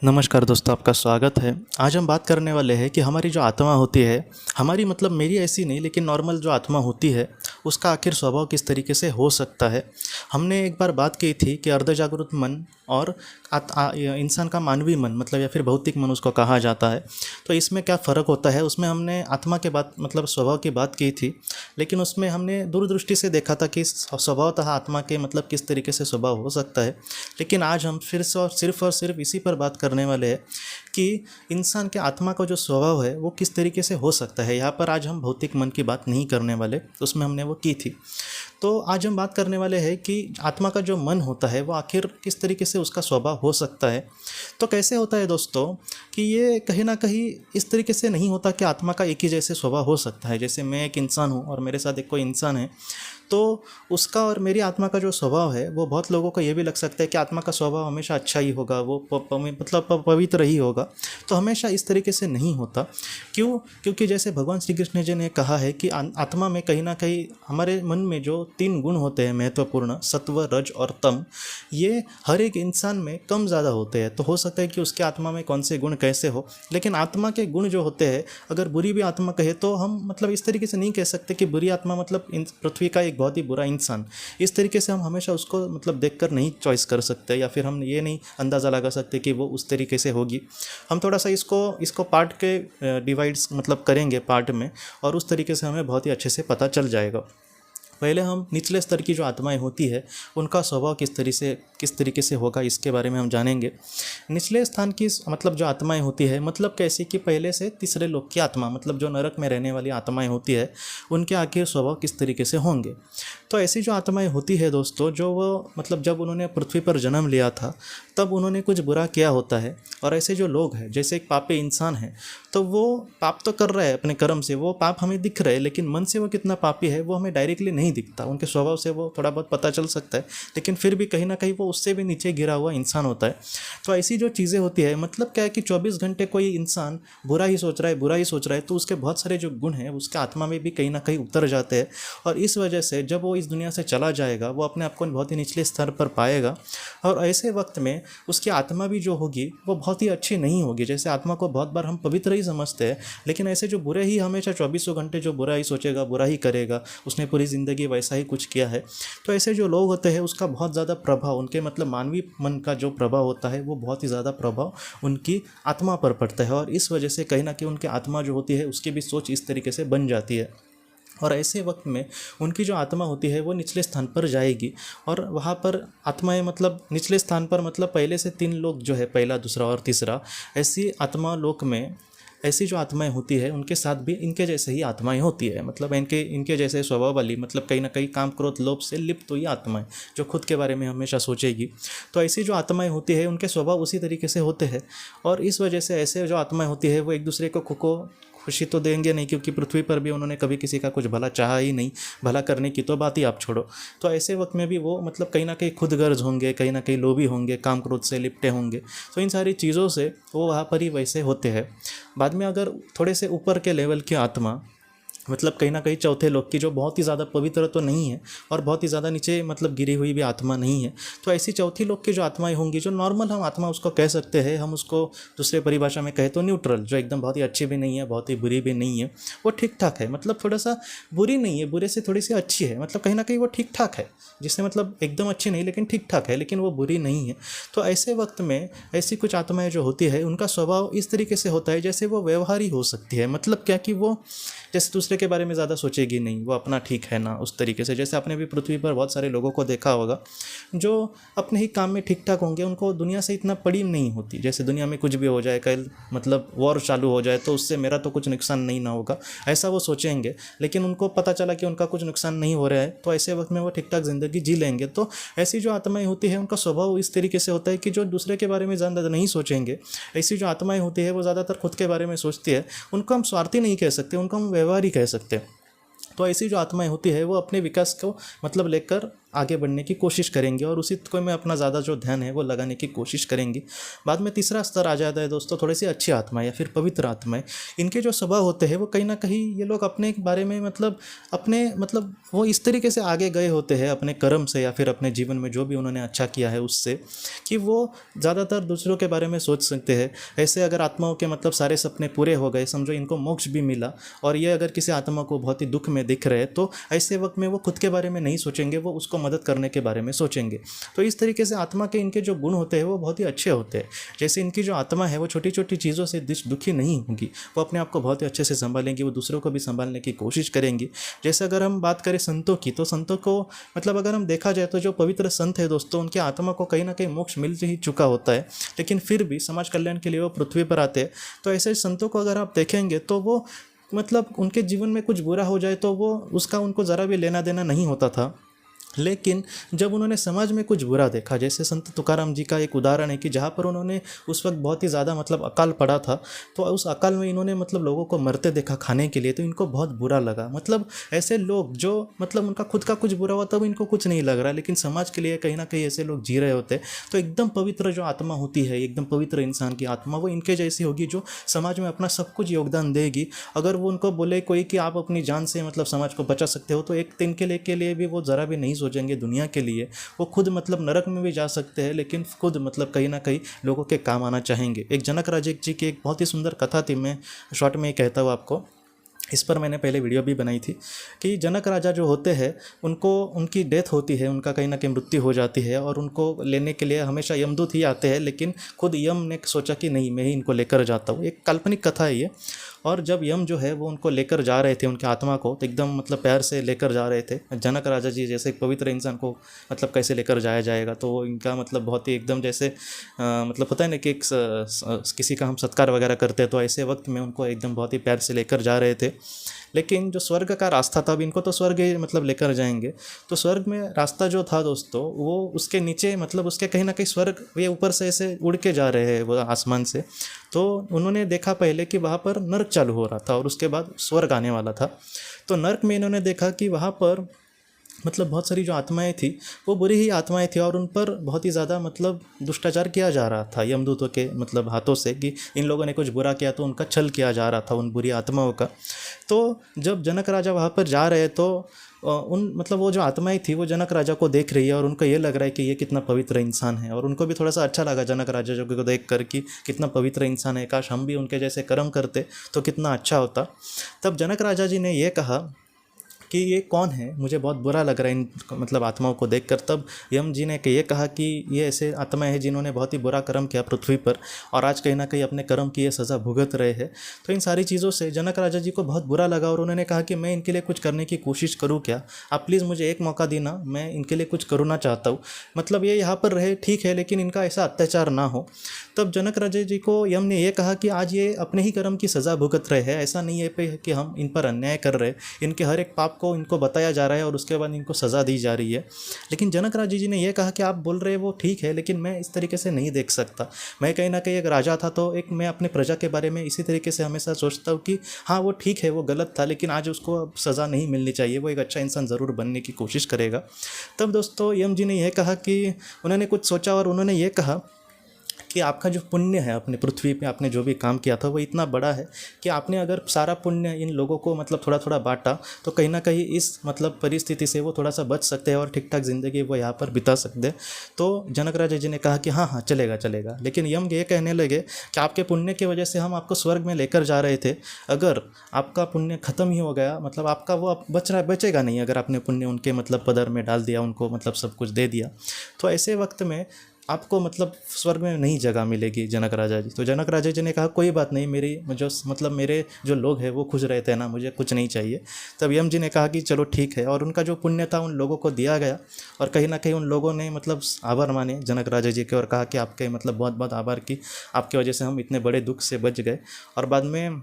नमस्कार दोस्तों, आपका स्वागत है। आज हम बात करने वाले हैं कि हमारी जो आत्मा होती है, हमारी मतलब मेरी ऐसी नहीं लेकिन नॉर्मल जो आत्मा होती है, उसका आखिर स्वभाव किस तरीके से हो सकता है। हमने एक बार बात की थी कि अर्ध जागरूक मन और इंसान का मानवीय मन मतलब या फिर भौतिक मन उसको कहा जाता है। तो इसमें क्या फ़र्क होता है, उसमें हमने आत्मा के बात मतलब स्वभाव की बात की थी, लेकिन उसमें हमने दूरदृष्टि से देखा था कि स्वभावतः आत्मा के मतलब किस तरीके से स्वभाव हो सकता है। लेकिन आज हम फिर से और सिर्फ इसी पर बात करने वाले हैं कि इंसान के आत्मा का जो स्वभाव है वो किस तरीके से हो सकता है। यहाँ पर आज हम भौतिक मन की बात नहीं करने वाले, उसमें हमने वो की थी। तो आज हम बात करने वाले हैं कि आत्मा का जो मन होता है वो आखिर किस तरीके से उसका स्वभाव हो सकता है। तो कैसे होता है दोस्तों कि ये कहीं ना कहीं इस तरीके से नहीं होता कि आत्मा का एक ही जैसे स्वभाव हो सकता है। जैसे मैं एक इंसान हूँ और मेरे साथ एक कोई इंसान है, तो उसका और मेरी आत्मा का जो स्वभाव है वो बहुत लोगों को ये भी लग सकता है कि आत्मा का स्वभाव हमेशा अच्छा ही होगा, वो मतलब पवित्र ही होगा। तो हमेशा इस तरीके से नहीं होता। क्यों? क्योंकि जैसे भगवान श्री कृष्ण जी ने कहा है कि आत्मा में कहीं ना कहीं हमारे मन में जो 3 गुण होते हैं महत्वपूर्ण, सत्व, रज और तम, ये हर एक इंसान में कम ज़्यादा होते हैं। तो हो सकता है कि उसके आत्मा में कौन से गुण कैसे हो, लेकिन आत्मा के गुण जो होते हैं, अगर बुरी भी आत्मा कहे तो हम मतलब इस तरीके से नहीं कह सकते कि बुरी आत्मा मतलब पृथ्वी का एक बहुत ही बुरा इंसान। इस तरीके से हम हमेशा उसको मतलब देखकर नहीं चॉइस कर सकते, या फिर हम ये नहीं अंदाज़ा लगा सकते कि वो उस तरीके से होगी। हम थोड़ा सा इसको पार्ट के डिवाइड्स मतलब करेंगे पार्ट में, और उस तरीके से हमें बहुत ही अच्छे से पता चल जाएगा। पहले हम निचले स्तर की जो आत्माएं होती है उनका स्वभाव किस तरीके से होगा इसके बारे में हम जानेंगे। निचले स्थान की मतलब जो आत्माएं होती है मतलब कैसी कि पहले से तीसरे लोक की आत्मा मतलब जो नरक में रहने वाली आत्माएं होती है, उनके आखिर स्वभाव किस तरीके से होंगे। तो ऐसी जो आत्माएं होती है दोस्तों, जो वो मतलब जब उन्होंने पृथ्वी पर जन्म लिया था तब उन्होंने कुछ बुरा किया होता है। और ऐसे जो लोग हैं, जैसे एक पापी इंसान है, तो वो पाप तो कर रहा है अपने कर्म से, वो पाप हमें दिख रहा है, लेकिन मन से वो कितना पापी है वो हमें डायरेक्टली नहीं दिखता। उनके स्वभाव से वो थोड़ा बहुत पता चल सकता है, लेकिन फिर भी कहीं ना कहीं वो उससे भी नीचे गिरा हुआ इंसान होता है। तो ऐसी जो चीज़ें होती है मतलब क्या है कि 24 घंटे कोई इंसान बुरा ही सोच रहा है, तो उसके बहुत सारे जो गुण हैं उसके आत्मा में भी कहीं ना कहीं उतर जाते हैं। और इस वजह से जब वो इस दुनिया से चला जाएगा, वो अपने आप को बहुत ही निचले स्तर पर पाएगा। और ऐसे वक्त में उसकी आत्मा भी जो होगी वो बहुत ही अच्छी नहीं होगी। जैसे आत्मा को बहुत बार हम पवित्र ही समझते हैं, लेकिन ऐसे जो बुरे ही हमेशा 24 घंटे जो बुरा ही सोचेगा, बुरा ही करेगा, उसने पूरी ज़िंदगी वैसा ही कुछ किया है। तो ऐसे जो लोग होते हैं उसका बहुत ज़्यादा प्रभाव, उनके मतलब मानवीय मन का जो प्रभाव होता है वो बहुत ही ज़्यादा प्रभाव उनकी आत्मा पर पड़ता है। और इस वजह से कहीं ना कहीं उनकी आत्मा जो होती है उसकी भी सोच इस तरीके से बन जाती है। और ऐसे वक्त में उनकी जो आत्मा होती है वो निचले स्थान पर जाएगी। और वहाँ पर आत्माएं मतलब निचले स्थान पर मतलब पहले से 3 लोग जो है, पहला, दूसरा और तीसरा, ऐसी आत्मा लोक में ऐसी जो आत्माएं होती है उनके साथ भी इनके जैसे ही आत्माएं होती है। मतलब इनके जैसे स्वभाव वाली, मतलब कहीं ना कहीं काम, क्रोध, लोभ से लिप्त हुई आत्माएं जो खुद के बारे में हमेशा सोचेगी। तो ऐसी जो आत्माएं होती है उनके स्वभाव उसी तरीके से होते हैं। और इस वजह से ऐसे जो आत्माएं होती है वो एक दूसरे को खुशी तो देंगे नहीं, क्योंकि पृथ्वी पर भी उन्होंने कभी किसी का कुछ भला चाहा ही नहीं, भला करने की तो बात ही आप छोड़ो। तो ऐसे वक्त में भी वो मतलब कहीं ना कहीं खुदगर्ज होंगे, कहीं ना कहीं लोभी होंगे, काम क्रोध से लिपटे होंगे। तो इन सारी चीज़ों से वो वहाँ पर ही वैसे होते हैं। बाद में अगर थोड़े से ऊपर के लेवल की आत्मा मतलब कहीं ना कहीं चौथे लोक की, जो बहुत ही ज़्यादा पवित्र तो नहीं है और बहुत ही ज़्यादा नीचे मतलब गिरी हुई भी आत्मा नहीं है, तो ऐसी चौथी लोक की जो आत्माएं होंगी, जो नॉर्मल हम आत्मा उसको कह सकते हैं, हम उसको दूसरे परिभाषा में कहें तो न्यूट्रल, जो एकदम बहुत ही अच्छी भी नहीं है बहुत ही बुरी भी नहीं है, वो ठीक ठाक है। मतलब थोड़ा सा बुरी नहीं है, बुरे से थोड़ी सी अच्छी है, मतलब कहीं ना कहीं वो ठीक ठाक है, जिससे मतलब एकदम अच्छी नहीं लेकिन ठीक ठाक है, लेकिन वो बुरी नहीं है। तो ऐसे वक्त में ऐसी कुछ आत्माएं जो होती है उनका स्वभाव इस तरीके से होता है जैसे वो व्यवहारी हो सकती है। मतलब क्या कि वो जैसे दूसरे के बारे में ज़्यादा सोचेगी नहीं, वो अपना ठीक है ना, उस तरीके से। जैसे आपने भी पृथ्वी पर बहुत सारे लोगों को देखा होगा जो अपने ही काम में ठीक ठाक होंगे, उनको दुनिया से इतना पड़ी नहीं होती। जैसे दुनिया में कुछ भी हो जाए, कल मतलब वॉर चालू हो जाए तो उससे मेरा तो कुछ नुकसान नहीं ना होगा, ऐसा वो सोचेंगे। लेकिन उनको पता चला कि उनका कुछ नुकसान नहीं हो रहा है, तो ऐसे वक्त में वो ठीक ठाक ज़िंदगी जी लेंगे। तो ऐसी जो आत्माएं होती है उनका स्वभाव इस तरीके से होता है कि जो दूसरे के बारे में ज़्यादा नहीं सोचेंगे। ऐसी जो आत्माएं होती है वो ज़्यादातर खुद के बारे में सोचती है। उनको हम स्वार्थी नहीं कह सकते, उनको हम व्यवहारी कह सकते हैं। तो ऐसी जो आत्माएं होती है वो अपने विकास को मतलब लेकर आगे बढ़ने की कोशिश करेंगे और उसी को में अपना ज़्यादा जो ध्यान है वो लगाने की कोशिश करेंगे। बाद में तीसरा स्तर आ जाता है दोस्तों, थोड़ी सी अच्छी आत्मा या फिर पवित्र आत्माएं। इनके जो स्वभाव होते हैं वो कहीं ना कहीं ये लोग अपने बारे में मतलब अपने मतलब वो इस तरीके से आगे गए होते हैं अपने कर्म से या फिर अपने जीवन में जो भी उन्होंने अच्छा किया है उससे, कि वो ज़्यादातर दूसरों के बारे में सोच सकते हैं। ऐसे अगर आत्माओं के मतलब सारे सपने पूरे हो गए, समझो इनको मोक्ष भी मिला, और ये अगर किसी आत्मा को बहुत ही दुख में दिख रहे तो ऐसे वक्त में वो खुद के बारे में नहीं सोचेंगे, वो उसको मदद करने के बारे में सोचेंगे। तो इस तरीके से आत्मा के इनके जो गुण होते हैं वो बहुत ही अच्छे होते हैं। जैसे इनकी जो आत्मा है वो छोटी छोटी चीज़ों से दुखी नहीं होगी, वो अपने आप को बहुत ही अच्छे से संभालेंगी, वो दूसरों को भी संभालने की कोशिश करेंगी। जैसे अगर हम बात करें संतों की, तो संतों को मतलब अगर हम देखा जाए तो जो पवित्र संत है दोस्तों, उनकी आत्मा को कहीं ना कहीं मोक्ष मिल ही चुका होता है, लेकिन फिर भी समाज कल्याण के लिए वो पृथ्वी पर आते हैं। तो ऐसे संतों को अगर आप देखेंगे तो वो मतलब उनके जीवन में कुछ बुरा हो जाए तो वो उसका उनको ज़रा भी लेना देना नहीं होता था। लेकिन जब उन्होंने समाज में कुछ बुरा देखा, जैसे संत तुकाराम जी का एक उदाहरण है कि जहाँ पर उन्होंने उस वक्त बहुत ही ज़्यादा मतलब अकाल पड़ा था, तो उस अकाल में इन्होंने मतलब लोगों को मरते देखा खाने के लिए, तो इनको बहुत बुरा लगा। मतलब ऐसे लोग जो मतलब उनका खुद का कुछ बुरा हुआ तब इनको कुछ नहीं लग रहा, लेकिन समाज के लिए कहीं ना कहीं ऐसे लोग जी रहे होते। तो एकदम पवित्र जो आत्मा होती है, एकदम पवित्र इंसान की आत्मा, वो इनके जैसी होगी जो समाज में अपना सब कुछ योगदान देगी। अगर वो उनको बोले कोई कि आप अपनी जान से मतलब समाज को बचा सकते हो, तो एक दिन के लिए भी वो ज़रा भी नहीं सोचेंगे दुनिया के लिए। वो खुद मतलब नरक में भी जा सकते हैं, लेकिन खुद मतलब कहीं ना कहीं लोगों के काम आना चाहेंगे। एक जनक राजा जी की एक बहुत ही सुंदर कथा थी, मैं शॉर्ट में ही कहता हूँ आपको, इस पर मैंने पहले वीडियो भी बनाई थी, कि जनक राजा जो होते हैं उनको उनकी डेथ होती है, उनका कहीं ना कहीं मृत्यु हो जाती है, और उनको लेने के लिए हमेशा यमदूत ही आते हैं, लेकिन खुद यम ने सोचा कि नहीं, मैं ही इनको लेकर जाता हूँ। एक काल्पनिक कथा है ये। और जब यम जो है वो उनको लेकर जा रहे थे, उनके आत्मा को, तो एकदम मतलब प्यार से लेकर जा रहे थे। जनक राजा जी जैसे एक पवित्र इंसान को मतलब कैसे लेकर जाया जाएगा, तो वो इनका मतलब बहुत ही एकदम जैसे मतलब पता है ना कि किसी का हम सत्कार वगैरह करते हैं, तो ऐसे वक्त में उनको एकदम बहुत ही प्यार से लेकर जा रहे थे। लेकिन जो स्वर्ग का रास्ता था, अब इनको तो स्वर्ग ही मतलब लेकर जाएंगे, तो स्वर्ग में रास्ता जो था दोस्तों, वो उसके नीचे मतलब उसके कहीं ना कहीं स्वर्ग, ये ऊपर से ऐसे उड़ के जा रहे हैं वो आसमान से। तो उन्होंने देखा पहले कि वहाँ पर नर्क चालू हो रहा था और उसके बाद स्वर्ग आने वाला था। तो नर्क में इन्होंने देखा कि वहाँ पर मतलब बहुत सारी जो आत्माएं थी वो बुरी ही आत्माएं थी, और उन पर बहुत ही ज़्यादा मतलब दुष्टाचार किया जा रहा था यमदूतों के मतलब हाथों से, कि इन लोगों ने कुछ बुरा किया तो उनका छल किया जा रहा था उन बुरी आत्माओं का। तो जब जनक राजा वहाँ पर जा रहे तो उन मतलब वो जो आत्माएं थी वो जनक राजा को देख रही है, और उनको ये लग रहा है कि ये कितना पवित्र इंसान है, और उनको भी थोड़ा सा अच्छा लगा जनक राजा जो को देख कर कि कितना पवित्र इंसान है, काश हम भी उनके जैसे कर्म करते तो कितना अच्छा होता। तब जनक राजा जी ने ये कहा कि ये कौन है, मुझे बहुत बुरा लग रहा है इन मतलब आत्माओं को देखकर। तब यम जी ने ये कहा कि ये ऐसे आत्माएं हैं जिन्होंने बहुत ही बुरा कर्म किया पृथ्वी पर, और आज कहीं ना कहीं अपने कर्म की ये सज़ा भुगत रहे हैं। तो इन सारी चीज़ों से जनक राजा जी को बहुत बुरा लगा, और उन्होंने कहा कि मैं इनके लिए कुछ करने की कोशिश करूँ क्या, आप प्लीज़ मुझे एक मौका देना, मैं इनके लिए कुछ करना चाहता हूँ। मतलब ये यहाँ पर रहे ठीक है, लेकिन इनका ऐसा अत्याचार ना हो। तब जनक राजा जी को यम ने यह कहा कि आज ये अपने ही कर्म की सज़ा भुगत रहे हैं, ऐसा नहीं है कि हम इन पर अन्याय कर रहे हैं, इनके हर एक पाप को इनको बताया जा रहा है और उसके बाद इनको सज़ा दी जा रही है। लेकिन जनक राजा जी ने यह कहा कि आप बोल रहे हैं वो ठीक है, लेकिन मैं इस तरीके से नहीं देख सकता। मैं कहीं ना कहीं एक राजा था, तो एक मैं अपने प्रजा के बारे में इसी तरीके से हमेशा सोचता हूँ कि हाँ वो ठीक है, वो गलत था, लेकिन आज उसको अब सज़ा नहीं मिलनी चाहिए, वो एक अच्छा इंसान ज़रूर बनने की कोशिश करेगा। तब दोस्तों यम जी ने यह कहा कि उन्होंने कुछ सोचा, और उन्होंने ये कहा कि आपका जो पुण्य है अपने पृथ्वी पे आपने जो भी काम किया था वो इतना बड़ा है कि आपने अगर सारा पुण्य इन लोगों को मतलब थोड़ा थोड़ा बांटा, तो कहीं ना कहीं इस मतलब परिस्थिति से वो थोड़ा सा बच सकते हैं और ठीक ठाक ज़िंदगी वो यहाँ पर बिता सकते हैं। तो जनक राजा जी ने कहा कि हाँ हाँ चलेगा चलेगा। लेकिन यम ये कहने लगे कि आपके पुण्य की वजह से हम आपको स्वर्ग में लेकर जा रहे थे, अगर आपका पुण्य ख़त्म ही हो गया, मतलब आपका वो बचेगा नहीं, अगर आपने पुण्य उनके मतलब पदर में डाल दिया, उनको मतलब सब कुछ दे दिया, तो ऐसे वक्त में आपको मतलब स्वर्ग में नहीं जगह मिलेगी जनक राजा जी। तो जनक राजा जी ने कहा कोई बात नहीं, मेरे जो लोग हैं वो खुश रहते हैं ना, मुझे कुछ नहीं चाहिए। तब यम जी ने कहा कि चलो ठीक है, और उनका जो पुण्य था उन लोगों को दिया गया, और कहीं ना कहीं उन लोगों ने मतलब आभार माने जनक राजा जी के, और कहा कि आपके मतलब बहुत बहुत आभार की, आपकी वजह से हम इतने बड़े दुख से बच गए। और बाद में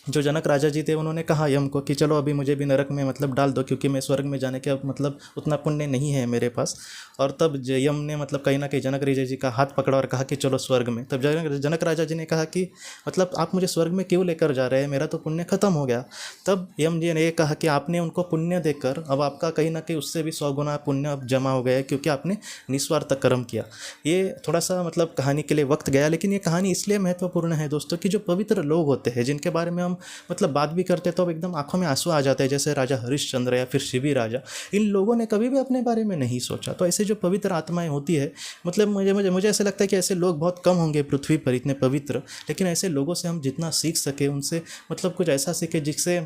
जो जनक राजा जी थे उन्होंने कहा यम को कि चलो अभी मुझे भी नरक में मतलब डाल दो, क्योंकि मैं स्वर्ग में जाने के अब मतलब उतना पुण्य नहीं है मेरे पास। और तब यम ने मतलब कहीं ना कहीं जनक राजा जी का हाथ पकड़ा और कहा कि चलो स्वर्ग में। तब जनक राजा जी ने कहा कि मतलब आप मुझे स्वर्ग में क्यों लेकर जा रहे हैं, मेरा तो पुण्य खत्म हो गया। तब यम जी ने ये कहा कि आपने उनको पुण्य देकर अब आपका कहीं ना कहीं उससे भी 100 गुना पुण्य अब जमा हो गया है, क्योंकि आपने निस्वार्थ कर्म किया। ये थोड़ा सा मतलब कहानी के लिए वक्त गया, लेकिन ये कहानी इसलिए महत्वपूर्ण है दोस्तों कि जो पवित्र लोग होते हैं जिनके बारे में हम मतलब बात भी करते तो अब एकदम आंखों में आंसू आ जाते हैं, जैसे राजा हरिश्चंद्र या फिर शिवी राजा, इन लोगों ने कभी भी अपने बारे में नहीं सोचा। तो ऐसे जो पवित्र आत्माएं होती है, मतलब मुझे ऐसा लगता है कि ऐसे लोग बहुत कम होंगे पृथ्वी पर इतने पवित्र, लेकिन ऐसे लोगों से हम जितना सीख सके, उनसे मतलब कुछ ऐसा सीखे जिससे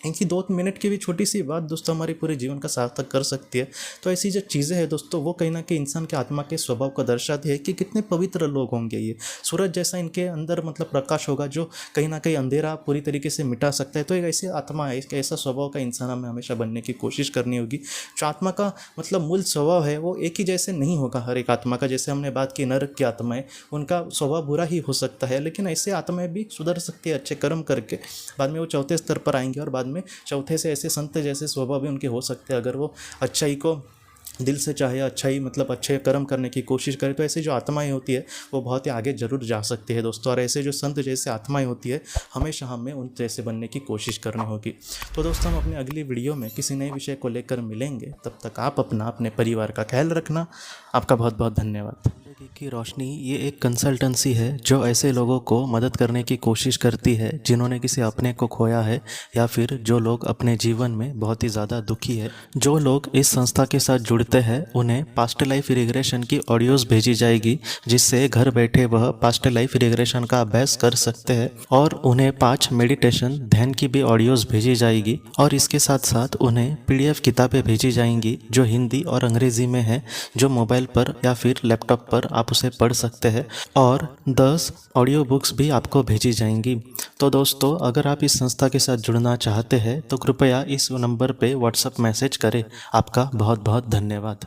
इनकी 2 मिनट की भी छोटी सी बात दोस्तों हमारे पूरे जीवन का सार्थक कर सकती है। तो ऐसी जो चीज़ें हैं दोस्तों, वो कहीं ना कहीं इंसान के आत्मा के स्वभाव को दर्शाती है कि कितने पवित्र लोग होंगे ये। सूरज जैसा इनके अंदर मतलब प्रकाश होगा जो कहीं ना कहीं अंधेरा पूरी तरीके से मिटा सकता है। तो एक ऐसी आत्मा है, एक ऐसा स्वभाव का इंसान हमें हमेशा बनने की कोशिश करनी होगी। जो आत्मा का मतलब मूल स्वभाव है वो एक ही जैसे नहीं होगा हर एक आत्मा का। जैसे हमने बात की नरक की आत्माएं, उनका स्वभाव बुरा ही हो सकता है, लेकिन ऐसे आत्माएं भी सुधर सकती है अच्छे कर्म करके। बाद में वो चौथे स्तर पर आएंगे और बाद में चौथे से ऐसे संत जैसे स्वभाव भी उनके हो सकते हैं, अगर वो अच्छाई को दिल से चाहे, अच्छाई मतलब अच्छे कर्म करने की कोशिश करे। तो ऐसी जो आत्माएं होती है वो बहुत ही आगे जरूर जा सकती है दोस्तों। और ऐसे जो संत जैसे आत्माएं होती है हमेशा हमें उन जैसे बनने की कोशिश करनी होगी। तो दोस्तों हम अपनी अगली वीडियो में किसी नए विषय को लेकर मिलेंगे। तब तक आप अपना अपने परिवार का ख्याल रखना। आपका बहुत बहुत धन्यवाद। की रोशनी ये एक कंसल्टेंसी है जो ऐसे लोगों को मदद करने की कोशिश करती है जिन्होंने किसी अपने को खोया है, या फिर जो लोग अपने जीवन में बहुत ही ज़्यादा दुखी है। जो लोग इस संस्था के साथ जुड़ते हैं उन्हें पास्ट लाइफ रिग्रेशन की ऑडियोज़ भेजी जाएगी, जिससे घर बैठे वह पास्ट लाइफ रिग्रेशन का अभ्यास कर सकते हैं। और उन्हें 5 मेडिटेशन ध्यान की भी ऑडियोज़ भेजी जाएगी। और इसके साथ साथ उन्हें PDF किताबें भेजी जाएंगी जो हिंदी और अंग्रेज़ी में है, जो मोबाइल पर या फिर लैपटॉप पर आप उसे पढ़ सकते हैं। और 10 ऑडियो बुक्स भी आपको भेजी जाएंगी। तो दोस्तों अगर आप इस संस्था के साथ जुड़ना चाहते हैं तो कृपया इस नंबर पे व्हाट्सएप मैसेज करें। आपका बहुत बहुत धन्यवाद।